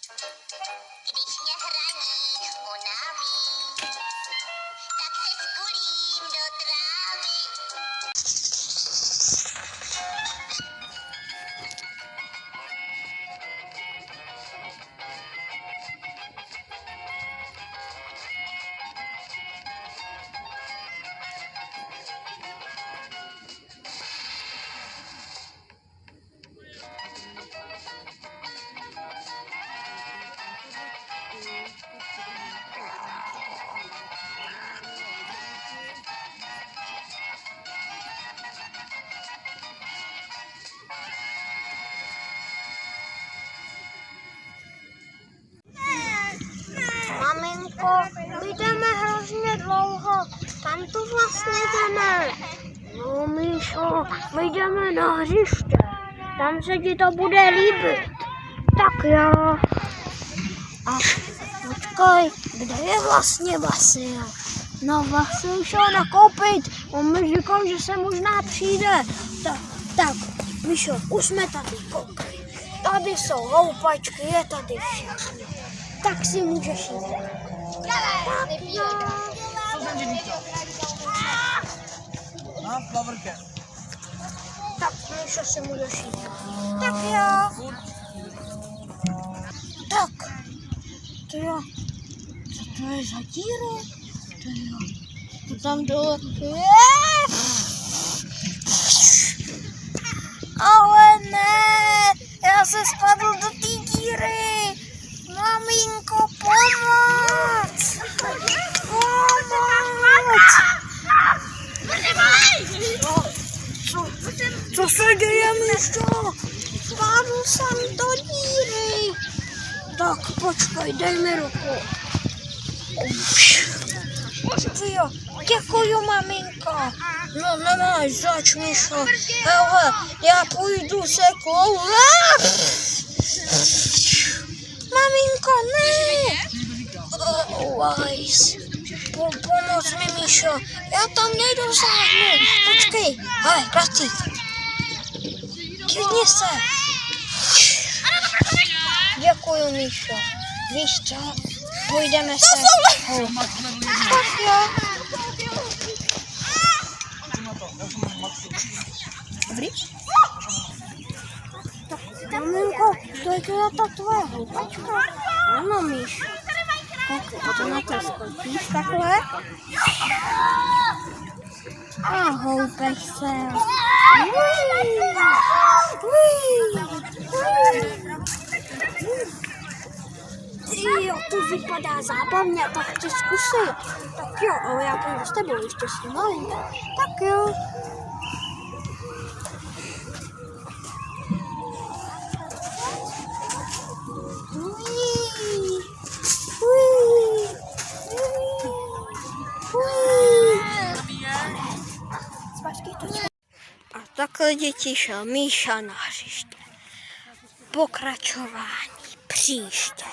Když mě hraní unaví, tak se skulím do trávy. Maminko, my jdeme hrozně dlouho. Kam to vlastně jdeme? No, Míšo, my jdeme na hřiště. Tam se ti to bude líbit. Tak jo. A počkej, kde je vlastně Vasil? No, Vasil šel nakoupit. On mi říkal, že se možná přijde. Tak, Míšo, už jsme tady, koukej. Tady jsou houpačky, je tady všechno. Tak si můžeš jít. Tak jo. Tak, Míšo, si můžeš jít. Tak jo. Tak. To jo. Co to je za díry? To jo. To tam dole. Ale ne. Já se spadl do té díry. Maminko, pomoc! Pomoc! Co se děje, Míšo? Spadl jsem do díry. Tak počkej, dej mi ruku. Jo, děkuju, maminko. No nemáš zač, Míšo. Hele, já půjdu se koulet. Maminko, ne! Pomoz mi, Míšo. Já tam nejdu sáhnout. Počkej. Hele, Krastík. Kývni se. Děkuju, Míšo. Víš co? Půjdeme se. Tak jo. Dobrý? Maminko, to je ta tvoje houpačka? Ano, Míš. Potom na to skočíš takhle. A houpeš se. Jo, to vypadá zábavně, tak chci zkusit. Tak jo, ale já půjdu s tebou ještě si malinka. Tak jo. A takhle, děti, šel Míša na hřiště. Pokračování příště.